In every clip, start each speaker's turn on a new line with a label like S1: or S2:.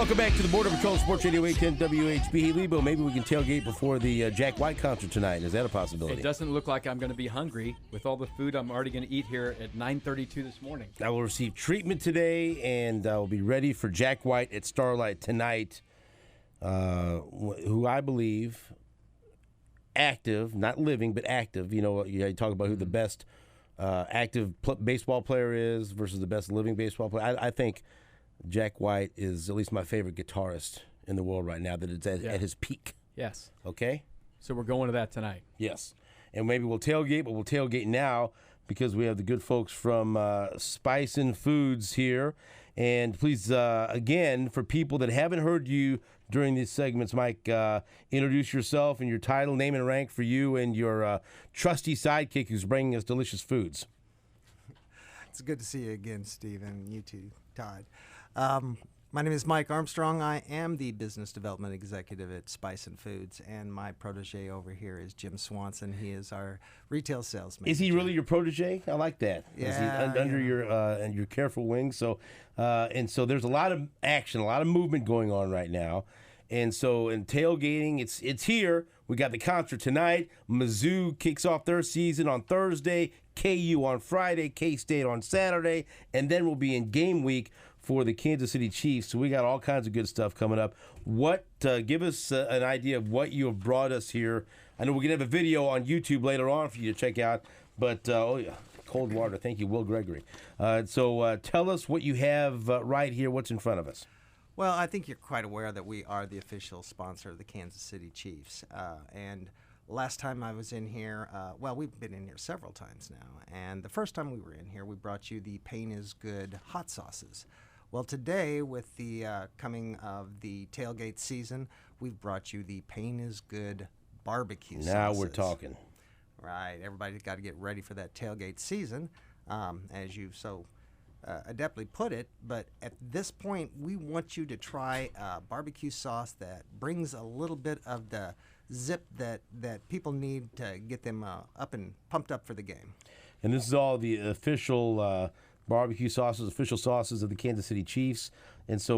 S1: Welcome back to the Border Patrol Sports Radio 810 WHB. Hey, Lebo, maybe we can tailgate before the Jack White concert tonight. Is that a possibility?
S2: It doesn't look like I'm going to be hungry with all the food I'm already going to eat here at 9:32 this morning.
S1: I will receive treatment today, and I will be ready for Jack White at Starlight tonight, who I believe, active, not living, but active. You know, you talk about who the best active baseball player is versus the best living baseball player. I think Jack White is at least my favorite guitarist in the world right now, that it's at his peak.
S2: Yes.
S1: Okay?
S2: So we're going to that tonight.
S1: Yes. And maybe we'll tailgate, but we'll tailgate now because we have the good folks from Spicin Foods here. And please, again, for people that haven't heard you during these segments, Mike, introduce yourself and your title, name and rank for you and your trusty sidekick who's bringing us delicious foods.
S3: It's good to see you again, Steve, and you too, Todd. My name is Mike Armstrong. I am the business development executive at Spicin Foods, and my protege over here is Jim Swanson. He is our retail sales manager.
S1: Is he really your protege? I like that.
S3: Yeah,
S1: is he under your careful wing? So so there's a lot of action, a lot of movement going on right now. And so in tailgating, it's here. We got the concert tonight. Mizzou kicks off their season on Thursday. KU on Friday. K-State on Saturday. And then we'll be in game week for the Kansas City Chiefs. So we got all kinds of good stuff coming up. Give us an idea of what you have brought us here. I know we're going to have a video on YouTube later on for you to check out. But, cold water. Thank you, Will Gregory. So tell us what you have right here. What's in front of us?
S3: Well, I think you're quite aware that we are the official sponsor of the Kansas City Chiefs. And last time I was in here, we've been in here several times now. And the first time we were in here, we brought you the Pain is Good hot sauces. Well, today, with the coming of the tailgate season, we've brought you the Pain is Good barbecue sauces.
S1: Now we're talking.
S3: Right. Everybody's got to get ready for that tailgate season, as you've so adeptly put it. But at this point, we want you to try a barbecue sauce that brings a little bit of the zip that people need to get them up and pumped up for the game.
S1: And this is all the official barbecue sauces, official sauces of the Kansas City Chiefs. And so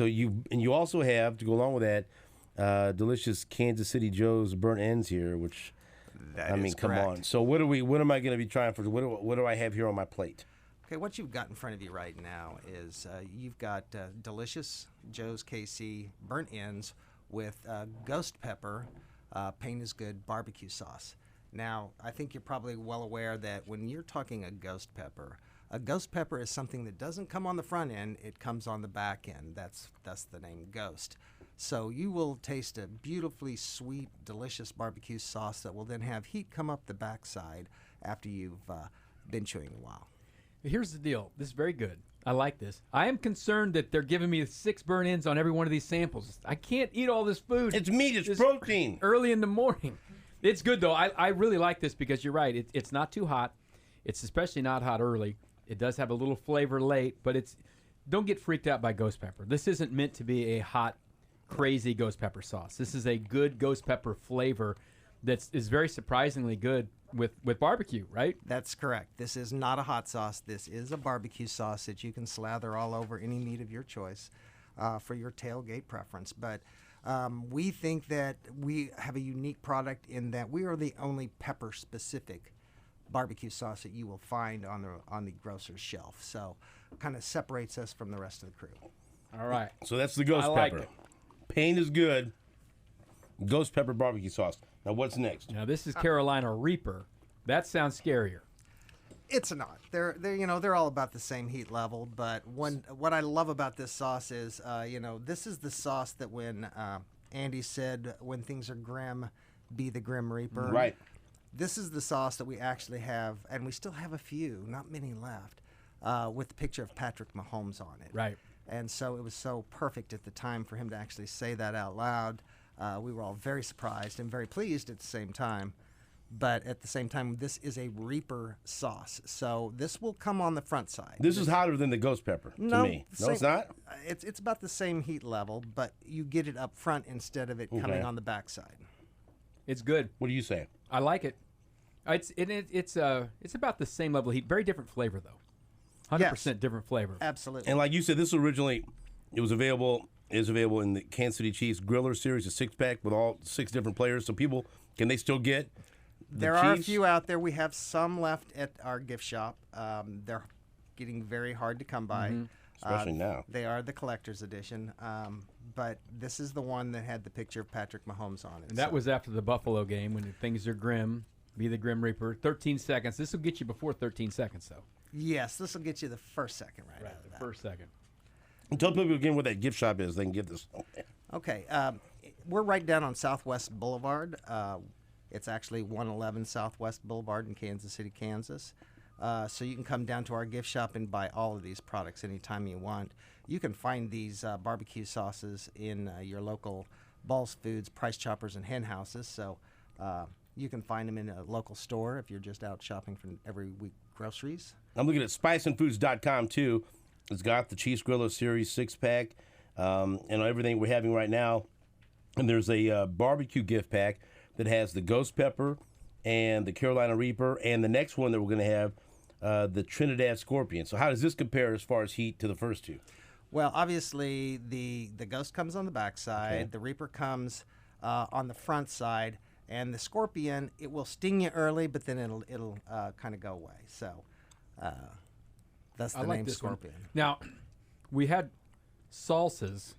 S1: you also have, to go along with that, delicious Kansas City Joe's burnt ends here, which come on. So what am I going to be trying for? What do I have here on my plate?
S3: Okay, what you've got in front of you right now is you've got delicious Joe's KC burnt ends with ghost pepper, Pain is Good barbecue sauce. Now, I think you're probably well aware that when you're talking a ghost pepper is something that doesn't come on the front end, it comes on the back end. That's the name Ghost. So you will taste a beautifully sweet, delicious barbecue sauce that will then have heat come up the backside after you've been chewing a while.
S2: Here's the deal. This is very good. I like this. I am concerned that they're giving me 6 burn ends on every one of these samples. I can't eat all this food.
S1: It's meat. It's protein.
S2: Early in the morning. It's good, though. I really like this because you're right. It's not too hot. It's especially not hot early. It does have a little flavor late, but don't get freaked out by ghost pepper. This isn't meant to be a hot, crazy ghost pepper sauce. This is a good ghost pepper flavor that is very surprisingly good with barbecue, right?
S3: That's correct. This is not a hot sauce. This is a barbecue sauce that you can slather all over any meat of your choice for your tailgate preference. But we think that we have a unique product in that we are the only pepper-specific barbecue sauce that you will find on the grocer's shelf. So kind of separates us from the rest of the crew.
S2: All right.
S1: So that's the ghost
S2: like
S1: pepper.
S2: It.
S1: Pain is Good ghost pepper barbecue sauce. Now what's next?
S2: Now this is Carolina Reaper. That sounds scarier.
S3: It's not. They're all about the same heat level. But what I love about this sauce is, this is the sauce that when Andy said, "When things are grim, be the Grim Reaper."
S1: Right.
S3: This is the sauce that we actually have, and we still have a few, not many left, with the picture of Patrick Mahomes on it.
S2: Right.
S3: And so it was so perfect at the time for him to actually say that out loud. We were all very surprised and very pleased at the same time. But at the same time, this is a Reaper sauce. So this will come on the front side.
S1: This is hotter than the ghost pepper to me. No, it's not?
S3: It's about the same heat level, but you get it up front instead of it coming on the back side.
S2: It's good.
S1: What do you say?
S2: I like it. It's about the same level of heat. Very different flavor, though. 100% different flavor.
S3: Absolutely.
S1: And like you said, this was originally It was available. Is available in the Kansas City Chiefs Griller Series, a 6-pack with all 6 different players. So people, can they still get the
S3: There are a
S1: Chiefs?
S3: few out there. We have some left at our gift shop. They're getting very hard to come by.
S1: Especially now.
S3: They are the collector's edition. But this is the one that had the picture of Patrick Mahomes on it.
S2: And that
S3: So-
S2: was after the Buffalo game when things are grim. Be the Grim Reaper. 13 seconds. This will get you before 13 seconds, though.
S3: Yes, this will get you the first second right out of
S2: The
S3: that.
S2: first second.
S1: And tell people again what that gift shop is. They can get this.
S3: Okay, we're right down on Southwest Boulevard. It's actually 111 Southwest Boulevard in Kansas City, Kansas. So you can come down to our gift shop and buy all of these products anytime you want. You can find these barbecue sauces in your local Ball's Foods, Price Choppers, and Hen Houses. So you can find them in a local store if you're just out shopping for every week groceries.
S1: I'm looking at spicinfoods.com too. It's got the Chiefs Griller Series 6-pack and everything we're having right now. And there's a barbecue gift pack that has the Ghost Pepper and the Carolina Reaper, and the next one that we're going to have, the Trinidad Scorpion. So how does this compare as far as heat to the first two?
S3: Well, obviously, the Ghost comes on the back side,
S1: Okay.
S3: the Reaper comes on the front side, and the Scorpion, it will sting you early, but then it'll kind of go away. So that's the
S2: I like
S3: name
S2: this one.
S3: Scorpion.
S2: Now, we had salsas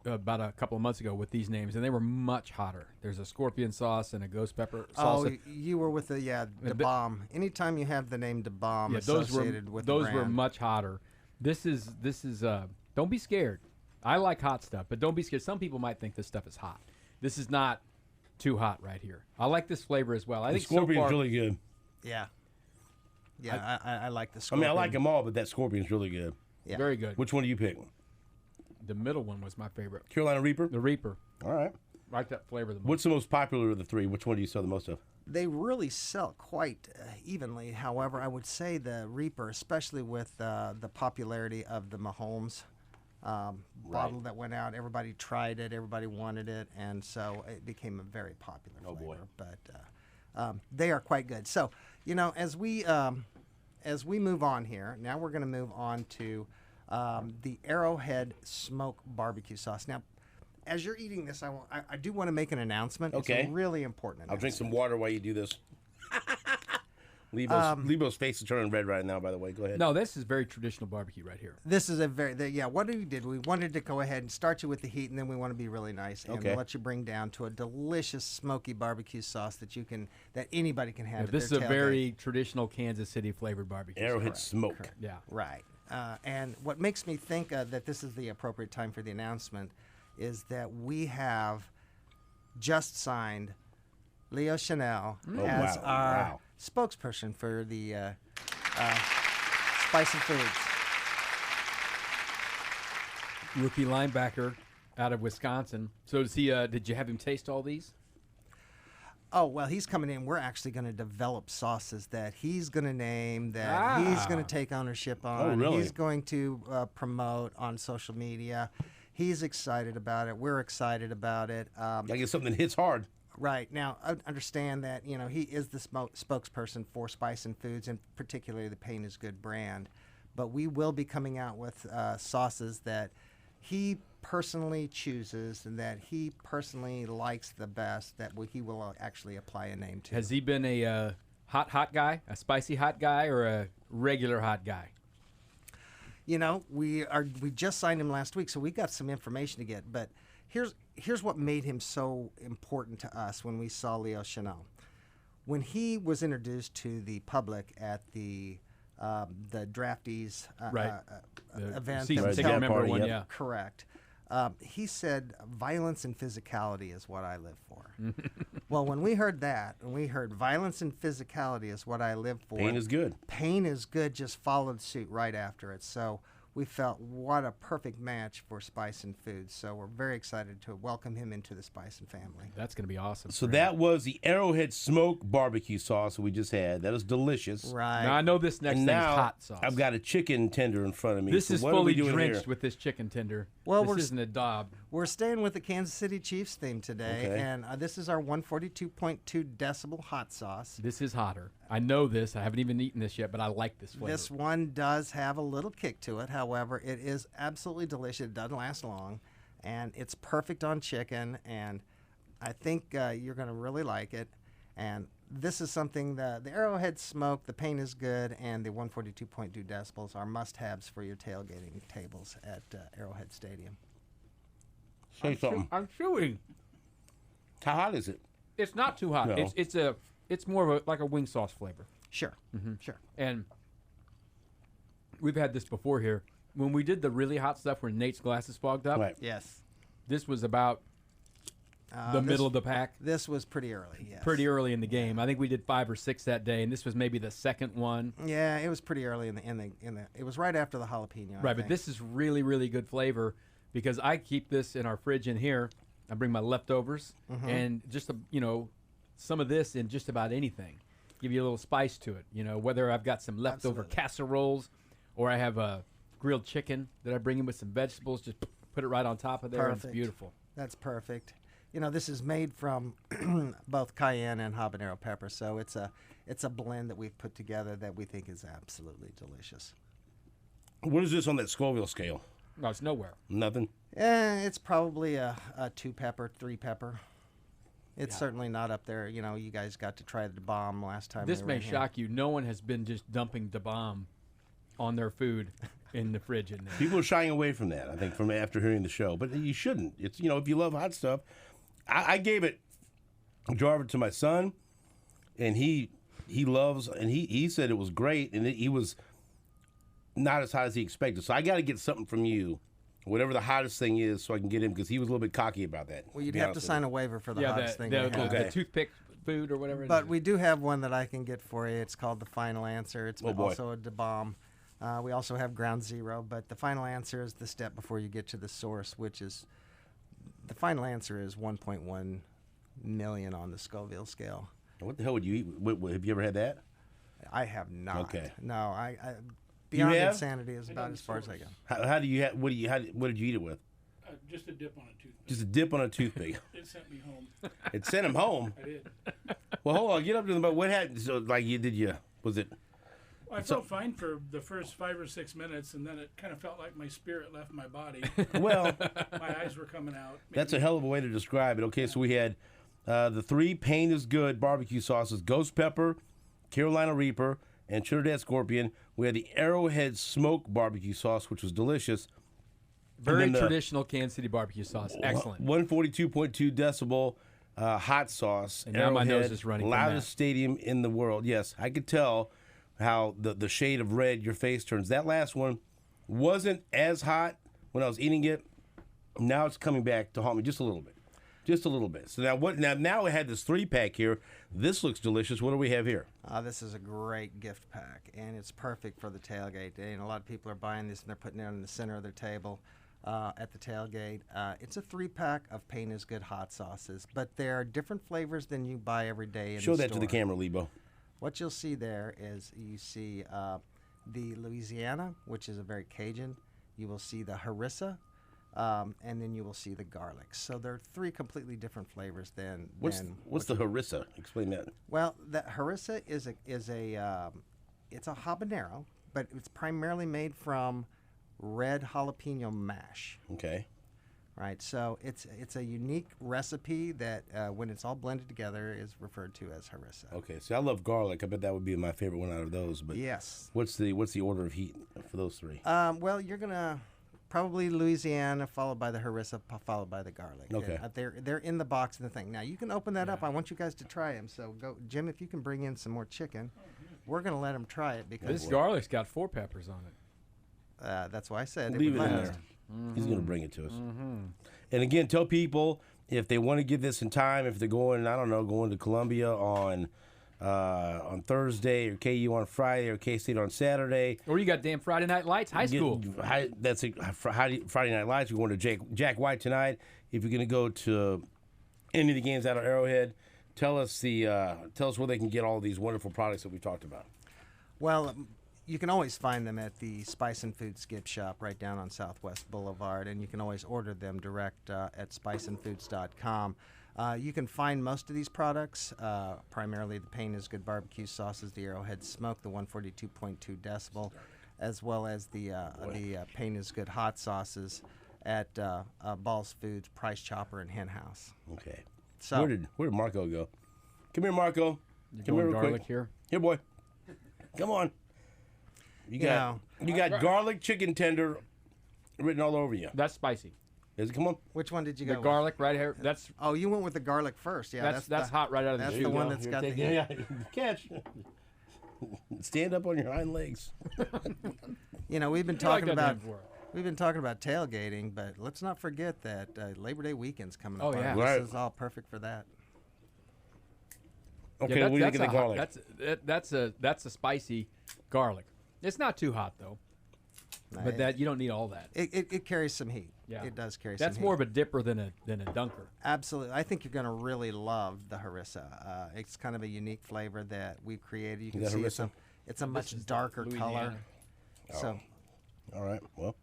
S2: about a couple of months ago with these names, and they were much hotter. There's a scorpion sauce and a ghost pepper salsa.
S3: Oh, you were with the bomb. Anytime you have the name Da Bomb
S2: Yeah, those were
S3: associated with the
S2: those were
S3: brand.
S2: much hotter. This is don't be scared. I like hot stuff, but don't be scared. Some people might think this stuff is hot. This is not too hot right here. I like this flavor as well. I
S1: The
S2: think so
S1: Scorpion's
S2: far,
S1: really good.
S3: Yeah. Yeah, I like the
S1: I
S3: Scorpion.
S1: mean, I like them all, but that Scorpion's really good.
S3: Yeah.
S2: very good.
S1: Which one do you pick?
S2: The middle one was my favorite.
S1: Carolina Reaper?
S2: The Reaper.
S1: All right.
S2: I like that flavor the most.
S1: What's the most popular of the three? Which one do you sell the most of?
S3: They really sell quite evenly. However, I would say the Reaper, especially with the popularity of the Mahomes bottle that went out, everybody tried it, everybody wanted it, and so it became a very popular
S1: Oh, boy.
S3: flavor. But they are quite good. So, as we move on here, now we're going to move on to the Arrowhead Smoke Barbecue Sauce. Now, as you're eating this, I do want to make an announcement.
S1: Okay.
S3: It's a really important
S1: I'll drink
S3: announcement.
S1: some water while you do this. Lebo's face is turning red right now, by the way. Go ahead.
S2: No, this is very traditional barbecue right here.
S3: This is a what we did, we wanted to go ahead and start you with the heat, and then we want to be really nice and
S1: Okay.
S3: let you bring down to a delicious smoky barbecue sauce that anybody can have.
S2: Yeah,
S3: at
S2: this is
S3: their
S2: a
S3: tailgate.
S2: very traditional Kansas City flavored barbecue.
S1: Arrowhead Smoke.
S2: Yeah.
S3: Right. And what makes me think that this is the appropriate time for the announcement is that we have just signed Leo Chanel
S1: Oh,
S3: as
S1: wow.
S3: our
S1: Wow.
S3: spokesperson for the Spicin Foods.
S2: Rookie linebacker out of Wisconsin. So does he? Did you have him taste all these?
S3: Oh, well, he's coming in. We're actually going to develop sauces that he's going to name, that he's going to take ownership on.
S1: really?
S3: He's going to promote on social media. He's excited about it. We're excited about it.
S1: Gotta get something that hits hard.
S3: Right. Now, I understand that, he is the spokesperson for Spicin Foods, and particularly the Pain is Good brand. But we will be coming out with sauces that he personally chooses and that he personally likes the best, that he will actually apply a name to.
S2: Has he been a hot guy, a spicy hot guy, or a regular hot guy?
S3: We just signed him last week, so we got some information to get. But here's what made him so important to us when we saw Leo Chanel. When he was introduced to the public at the draftees
S2: Right.
S3: event,
S2: Season
S1: Right,
S2: ticket
S1: that
S2: member
S1: party,
S2: one,
S1: yep.
S2: yeah.
S3: correct. He said, violence and physicality is what I live for. Well, when we heard that, and we heard violence and physicality is what I live for.
S1: Pain is good.
S3: Pain is Good just followed suit right after it. So we felt what a perfect match for Spicin Foods. So we're very excited to welcome him into the Spicin family.
S2: That's going to be awesome.
S1: So
S2: for him.
S1: that was the Arrowhead Smoke Barbecue Sauce we just had. That is delicious.
S3: Right.
S2: Now I know this next
S1: And
S2: thing's
S1: now
S2: hot sauce.
S1: I've got a chicken tender in front of me.
S2: This
S1: So
S2: is
S1: what are we
S2: fully
S1: doing
S2: drenched
S1: here?
S2: with this chicken tender.
S3: Well,
S2: this
S3: we're
S2: isn't a daub.
S3: We're staying with the Kansas City Chiefs theme today,
S1: Okay.
S3: and this is our 142.2 decibel hot sauce.
S2: This is hotter. I know this. I haven't even eaten this yet, but I like this flavor.
S3: This one does have a little kick to it. However, however, it is absolutely delicious. It doesn't last long, and it's perfect on chicken, and I think you're going to really like it. And this is something the Arrowhead Smoke, the paint is good, and the 142.2 decibels are must-haves for your tailgating tables at Arrowhead Stadium.
S1: Say something.
S2: I'm chewing.
S1: How hot is it?
S2: It's not too hot.
S1: No.
S2: It's more of like a wing sauce flavor.
S3: Sure, sure.
S2: And we've had this before here. When we did the really hot stuff where Nate's glasses fogged up,
S1: Right.
S3: Yes.
S2: this was about the middle of the pack.
S3: This was pretty early, yes.
S2: Pretty early in the game. I think we did 5 or 6 that day, and this was maybe the second one.
S3: Yeah, it was pretty early in the. It was right after the jalapeno. I
S2: Right, but
S3: think.
S2: this is really, really good flavor because I keep this in our fridge in here. I bring my leftovers and just some of this in just about anything. Give you a little spice to it. Whether I've got some leftover
S3: Absolutely.
S2: casseroles or I have a grilled chicken that I bring in with some vegetables, just put it right on top of there. And it's
S3: Perfect.
S2: beautiful.
S3: That's perfect. This is made from both cayenne and habanero pepper, so it's a blend that we've put together that we think is absolutely delicious.
S1: What is this on that Scoville scale?
S2: No, it's nowhere.
S1: Nothing.
S3: It's probably a 2 pepper, 3 pepper. It's certainly not up there. You guys got to try the bomb last time.
S2: This
S3: we were
S2: may
S3: in here.
S2: shock you. No one has been just dumping the bomb on their food in the fridge in there.
S1: People are shying away from that, I think, from after hearing the show. But you shouldn't. It's if you love hot stuff. I gave it a jar of it to my son, and he loves, and he said it was great, and he was not as hot as he expected. So I got to get something from you, whatever the hottest thing is, so I can get him, because he was a little bit cocky about that.
S3: Well, you'd have to sign a waiver for the hottest thing.
S2: the,
S3: we have.
S1: Okay.
S2: the toothpick food or whatever.
S3: But we do have one that I can get for you. It's called the Final Answer. It's
S1: Oh, boy.
S3: also a Da Bomb. We also have Ground Zero, but the Final Answer is the step before you get to the source, which is the Final Answer is 1.1 million on the Scoville scale.
S1: What the hell would you eat? Have you ever had that?
S3: I have not.
S1: Okay.
S3: No, I Beyond
S1: have?
S3: Insanity is about as far as I go.
S1: How do you what did you eat it with?
S4: Just a dip on a toothpick.
S1: Just a dip on a toothpick.
S4: It sent me home.
S1: It sent him home.
S4: I did.
S1: Well, hold on. Get up to the. But what happened? So, was it?
S4: I felt fine for the first 5 or 6 minutes, and then it kind of felt like my spirit left my body.
S1: Well,
S4: My eyes were coming out.
S1: that's a hell of a way to describe it. Okay, so we had the 3 Pain is Good barbecue sauces: Ghost Pepper, Carolina Reaper, and Trinidad Scorpion. We had the Arrowhead Smoke barbecue sauce, which was delicious.
S2: Very
S1: And then the
S2: traditional Kansas City barbecue sauce. Excellent.
S1: 142.2 decibel hot sauce.
S2: And now my nose
S1: Arrowhead,
S2: is running from
S1: loudest
S2: that.
S1: stadium in the world. Yes, I could tell how the shade of red your face turns. That last one wasn't as hot when I was eating it. Now it's coming back to haunt me just a little bit. Just a little bit. So now we had this 3-pack here. This looks delicious. What do we have here?
S3: This is a great gift pack, and it's perfect for the tailgate. And a lot of people are buying this, and they're putting it in the center of their table at the tailgate. It's a 3-pack of Pain is Good hot sauces, but there are different flavors than you buy every day in
S1: Show
S3: the
S1: that to the
S3: store.
S1: camera, Lebo.
S3: What you'll see there is you see the Louisiana, which is a very Cajun. You will see the harissa, and then you will see the garlic. So there are 3 completely different flavors than
S1: What's the harissa? Explain that.
S3: Well, the harissa is a it's a habanero, but it's primarily made from red jalapeno mash.
S1: Okay.
S3: Right, so it's a unique recipe that when it's all blended together is referred to as harissa.
S1: Okay. See, I love garlic. I bet that would be my favorite one out of those. But
S3: Yes.
S1: what's the order of heat for those 3?
S3: Well, you're gonna probably Louisiana, followed by the harissa, followed by the garlic.
S1: Okay.
S3: And, they're in the box in the thing. Now you can open that up. I want you guys to try them. So go, Jim. If you can bring in some more chicken, we're gonna let them try it because
S2: This garlic's got 4 peppers on it.
S3: that's why I said
S1: Leave
S3: it
S1: it
S3: would
S1: in
S3: last.
S1: there. He's going to bring it to us. And again, tell people if they want to give this in time, if they're going, going to Columbia on Thursday, or KU on Friday, or K-State on Saturday.
S2: Or you got damn Friday Night Lights, high school.
S1: That's Friday Night Lights. You're going to Jack White tonight. If you're going to go to any of the games out of Arrowhead, tell us where they can get all these wonderful products that we talked about.
S3: Well, you can always find them at the Spicin Foods gift shop right down on Southwest Boulevard, and you can always order them direct at spicinfoods.com. You can find most of these products, primarily the Pain is Good barbecue sauces, the Arrowhead Smoke, the 142.2 decibel, as well as the Pain is Good hot sauces at Ball's Foods, Price Chopper, and Hen House.
S1: Okay.
S3: So
S1: Where did Marco go? Come here, Marco. Come here real
S2: garlic
S1: quick.
S2: here.
S1: Here, boy. Come on. You got garlic chicken tender written all over you.
S2: That's spicy.
S1: Is it? Come on.
S3: which one did you
S2: The
S3: go
S2: garlic right here. That's
S3: with? Oh, you went with the garlic first. Yeah,
S2: that's hot right out of the
S3: that's
S2: chute.
S3: the one
S1: Go.
S3: that's
S1: Here,
S3: got
S1: take
S3: the
S1: it. Yeah, catch. Stand up on your hind legs.
S3: We've been
S2: I like
S3: talking
S2: that
S3: about
S2: name for it.
S3: we've been talking about tailgating, but let's not forget that Labor Day weekend's coming
S2: Oh,
S3: up.
S2: yeah.
S3: This
S1: Right.
S3: is all perfect for that.
S1: Okay,
S2: Yeah,
S1: what do you think of the garlic?
S2: That's a spicy garlic. It's not too hot though, but that you don't need all that.
S3: It carries some heat.
S2: Yeah.
S3: It does carry some
S2: That's
S3: heat.
S2: more of a dipper than a dunker.
S3: Absolutely. I think you're going to really love the harissa. It's kind of a unique flavor that we've created. You can
S1: that
S3: see
S1: harissa?
S3: it's a much darker color. So,
S1: All right. Well,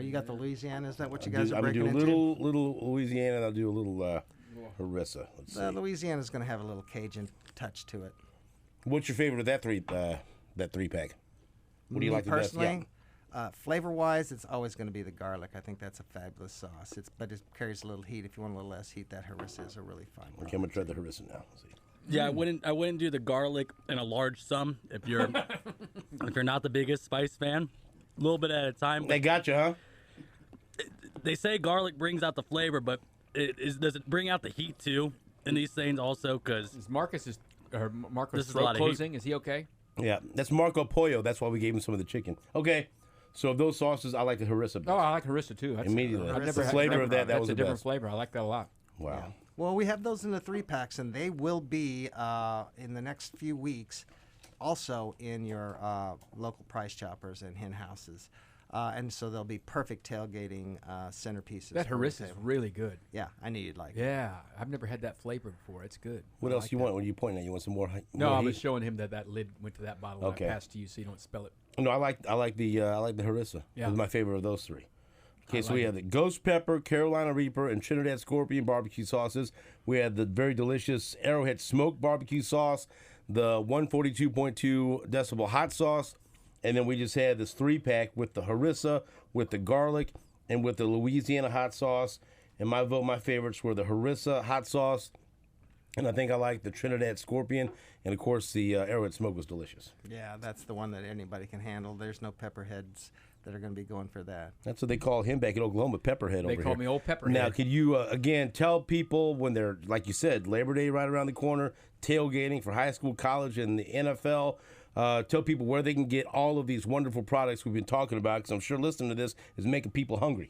S3: you got the Louisiana? Is that what you
S1: I'm
S3: guys are
S1: gonna do
S3: breaking
S1: a
S3: into?
S1: little Louisiana, and I'll do a little harissa. Let's see.
S3: Louisiana's going to have a little Cajun touch to it.
S1: What's your favorite of that three pack? What do you
S3: Me
S1: like the best?
S3: personally? Flavor-wise, it's always going to be the garlic. I think that's a fabulous sauce. But it carries a little heat. If you want a little less heat, that harissa is a really fine one.
S1: Okay, I'm gonna try the harissa now. Let's see.
S5: Yeah, I wouldn't do the garlic in a large sum if you're not the biggest spice fan. A little bit at a time.
S1: They got you, huh?
S5: They say garlic brings out the flavor, but does it bring out the heat too in these things also? Because
S2: Is Marcus's
S5: This is a
S2: throat
S5: lot of heat.
S2: closing? Is he okay?
S1: Yeah, that's Marco Pollo. That's why we gave him some of the chicken. Okay, so of those sauces, I like the harissa best.
S2: Oh, I like harissa too. That's,
S1: Immediately.
S2: I've
S1: The
S2: never had-
S1: flavor
S2: never-
S1: of that
S2: That's
S1: was
S2: a
S1: the
S2: different
S1: best.
S2: flavor. I like that a lot.
S1: Wow.
S3: Well, we have those in the 3-packs, and they will be in the next few weeks also in your local Price Choppers and Hen Houses. And so they'll be perfect tailgating centerpieces.
S2: That
S3: for the
S2: harissa is
S3: table.
S2: really good.
S3: Yeah, I knew you'd like it.
S2: Yeah, I've never had that flavor before. It's good.
S1: What
S2: I
S1: else
S2: like
S1: you
S2: that.
S1: want? What are you pointing at? You want some more?
S2: No,
S1: more
S2: I was
S1: heat?
S2: showing him that lid went to that bottle.
S1: Okay.
S2: I passed to you so you don't spill it.
S1: No, I like the harissa.
S2: Yeah.
S1: It's my favorite of those three. Okay, so
S2: like
S1: we
S2: it.
S1: have the Ghost Pepper, Carolina Reaper, and Trinidad Scorpion barbecue sauces. We had the very delicious Arrowhead Smoked barbecue sauce, the 142.2 decibel hot sauce, and then we just had this 3-pack with the harissa, with the garlic, and with the Louisiana hot sauce. And my favorites were the harissa hot sauce, and I think I like the Trinidad Scorpion, and of course the Arrowhead Smoke was delicious.
S3: Yeah, that's the one that anybody can handle. There's no pepperheads that are going to be going for that.
S1: That's what they call him back in Oklahoma, Pepperhead.
S2: They
S1: over
S2: call
S1: here.
S2: me Old Pepperhead.
S1: Now, could you again tell people when they're, like you said, Labor Day right around the corner, tailgating for high school, college, and the NFL? Tell people where they can get all of these wonderful products we've been talking about, because I'm sure listening to this is making people hungry.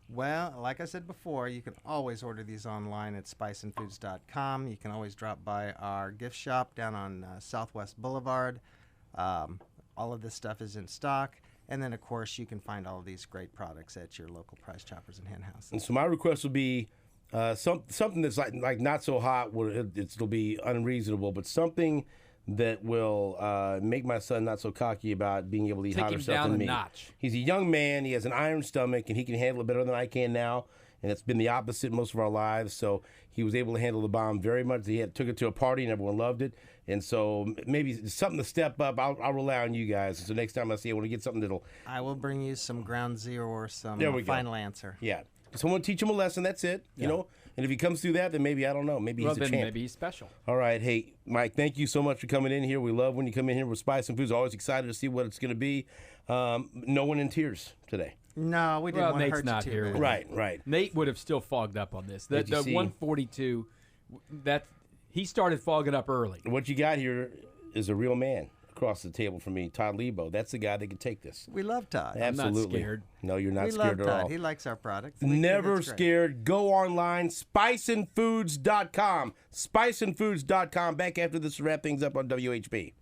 S3: Well, like I said before, you can always order these online at spicinfoods.com. You can always drop by our gift shop down on Southwest Boulevard. All of this stuff is in stock. And then, of course, you can find all of these great products at your local Price Choppers and Hen Houses.
S1: And so my request would be something that's like not so hot, where it'll be unreasonable, but something that will make my son not so cocky about being able to eat
S2: Take
S1: hotter
S2: him
S1: stuff
S2: down
S1: than
S2: a
S1: me.
S2: notch.
S1: He's a young man. He has an iron stomach, and he can handle it better than I can now. And it's been the opposite most of our lives. So he was able to handle the bomb very much. He took it to a party, and everyone loved it. And so maybe it's something to step up. I'll rely on you guys. So next time I see, I want to get something that'll.
S3: I will bring you some Ground Zero or some
S1: There we go.
S3: Final Answer.
S1: Yeah. Someone teach him a lesson. That's it. You know. And if he comes through that, then maybe I don't know. Maybe
S2: Well,
S1: he's a
S2: then
S1: champ.
S2: maybe he's special.
S1: All right. Hey, Mike, thank you so much for coming in here. We love when you come in here with Spicin Foods. Always excited to see what it's going to be. No one in tears today.
S3: No, we didn't
S2: Well,
S3: want to
S2: Nate's
S3: hurt
S2: not
S3: you too
S2: here.
S3: bad.
S1: Right.
S2: Nate would have still fogged up on this. The
S1: Did you see?
S2: 142, he started fogging up early.
S1: What you got here is a real man across the table from me, Todd Lebo. That's the guy that can take this.
S3: We love Todd.
S2: not
S1: Absolutely.
S2: scared.
S1: No, you're not
S3: we
S1: scared
S3: love
S1: at
S3: Todd.
S1: all.
S3: He likes our products. We think
S1: Never
S3: it's great.
S1: scared. Go online, spicinfoods.com. Spicinfoods.com. Back after this to wrap things up on WHB.